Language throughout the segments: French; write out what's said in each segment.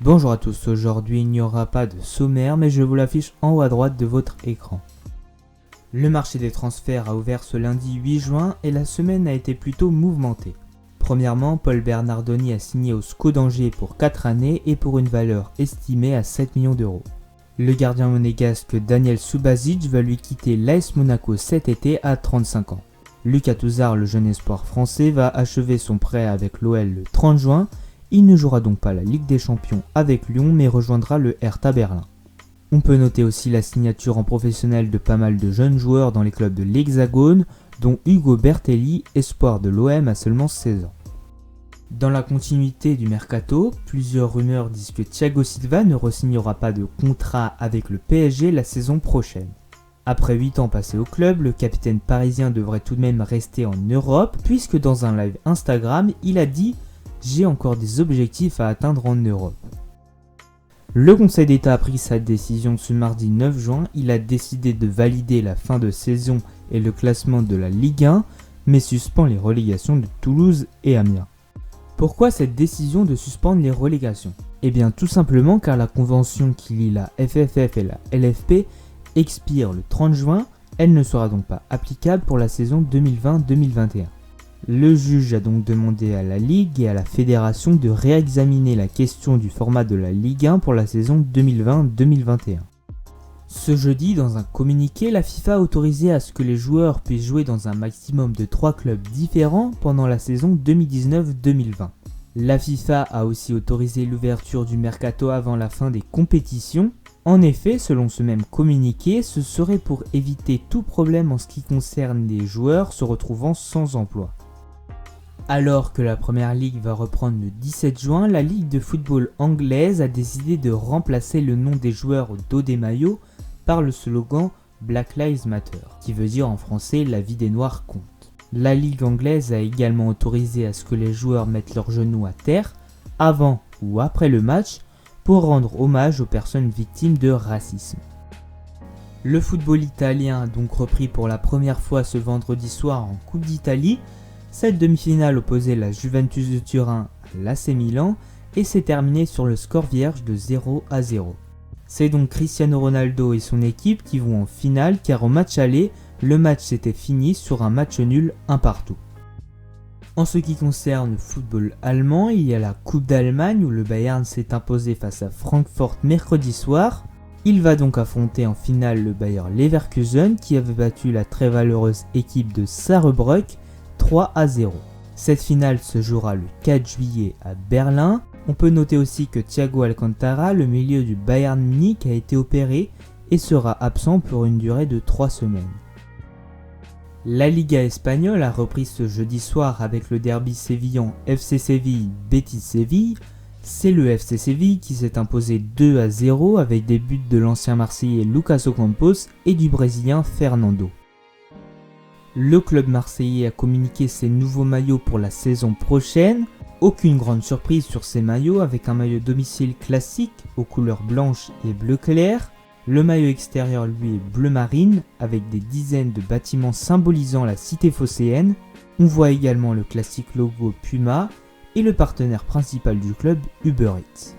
Bonjour à tous, aujourd'hui il n'y aura pas de sommaire mais je vous l'affiche en haut à droite de votre écran. Le marché des transferts a ouvert ce lundi 8 juin et la semaine a été plutôt mouvementée. Premièrement, Paul Bernardoni a signé au SCO d'Angers pour 4 années et pour une valeur estimée à 7 millions d'euros. Le gardien monégasque Daniel Subasic va lui quitter l'AS Monaco cet été à 35 ans. Lucas Touzard, le jeune espoir français, va achever son prêt avec l'OL le 30 juin. Il ne jouera donc pas la Ligue des Champions avec Lyon mais rejoindra le Hertha Berlin. On peut noter aussi la signature en professionnel de pas mal de jeunes joueurs dans les clubs de l'Hexagone, dont Hugo Bertelli, espoir de l'OM à seulement 16 ans. Dans la continuité du mercato, plusieurs rumeurs disent que Thiago Silva ne re-signera pas de contrat avec le PSG la saison prochaine. Après 8 ans passés au club, le capitaine parisien devrait tout de même rester en Europe, puisque dans un live Instagram, il a dit « J'ai encore des objectifs à atteindre en Europe ». Le Conseil d'État a pris sa décision ce mardi 9 juin, il a décidé de valider la fin de saison et le classement de la Ligue 1, mais suspend les relégations de Toulouse et Amiens. Pourquoi cette décision de suspendre les relégations ? Eh bien tout simplement car la convention qui lie la FFF et la LFP expire le 30 juin, elle ne sera donc pas applicable pour la saison 2020-2021. Le juge a donc demandé à la Ligue et à la Fédération de réexaminer la question du format de la Ligue 1 pour la saison 2020-2021. Ce jeudi, dans un communiqué, la FIFA a autorisé à ce que les joueurs puissent jouer dans un maximum de 3 clubs différents pendant la saison 2019-2020. La FIFA a aussi autorisé l'ouverture du mercato avant la fin des compétitions. En effet, selon ce même communiqué, ce serait pour éviter tout problème en ce qui concerne les joueurs se retrouvant sans emploi. Alors que la Première Ligue va reprendre le 17 juin, la Ligue de football anglaise a décidé de remplacer le nom des joueurs au dos des maillots par le slogan Black Lives Matter, qui veut dire en français « La vie des Noirs compte ». La Ligue anglaise a également autorisé à ce que les joueurs mettent leurs genoux à terre, avant ou après le match, pour rendre hommage aux personnes victimes de racisme. Le football italien a donc repris pour la première fois ce vendredi soir en Coupe d'Italie. Cette demi-finale opposait la Juventus de Turin à l'AC Milan et s'est terminée sur le score vierge de 0-0. C'est donc Cristiano Ronaldo et son équipe qui vont en finale car au match aller, le match s'était fini sur un match nul 1-1. En ce qui concerne le football allemand, il y a la Coupe d'Allemagne où le Bayern s'est imposé face à Francfort mercredi soir. Il va donc affronter en finale le Bayer Leverkusen qui avait battu la très valeureuse équipe de Saarbrück 3-0. Cette finale se jouera le 4 juillet à Berlin. On peut noter aussi que Thiago Alcantara, le milieu du Bayern Munich, a été opéré et sera absent pour une durée de 3 semaines. La Liga espagnole a repris ce jeudi soir avec le derby sévillan FC Séville-Betis Séville. C'est le FC Séville qui s'est imposé 2-0 avec des buts de l'ancien Marseillais Lucas Ocampos et du Brésilien Fernando. Le club marseillais a communiqué ses nouveaux maillots pour la saison prochaine. Aucune grande surprise sur ces maillots avec un maillot domicile classique aux couleurs blanche et bleu clair. Le maillot extérieur lui est bleu marine avec des dizaines de bâtiments symbolisant la cité phocéenne. On voit également le classique logo Puma et le partenaire principal du club Uber Eats.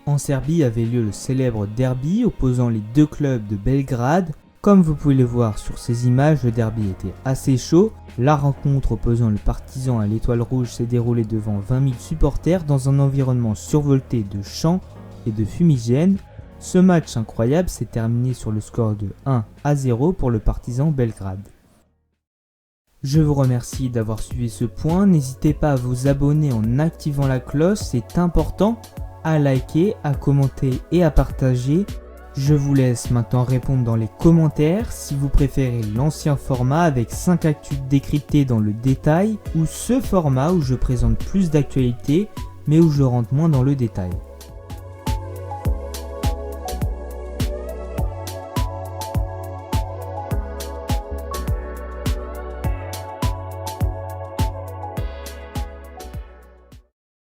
En Serbie avait lieu le célèbre derby opposant les deux clubs de Belgrade. Comme vous pouvez le voir sur ces images, le derby était assez chaud. La rencontre opposant le Partizan à l'Étoile Rouge s'est déroulée devant 20 000 supporters dans un environnement survolté de champs et de fumigènes. Ce match incroyable s'est terminé sur le score de 1-0 pour le Partizan Belgrade. Je vous remercie d'avoir suivi ce point. N'hésitez pas à vous abonner en activant la cloche, c'est important, à liker, à commenter et à partager. Je vous laisse maintenant répondre dans les commentaires si vous préférez l'ancien format avec 5 actus décryptées dans le détail ou ce format où je présente plus d'actualités mais où je rentre moins dans le détail.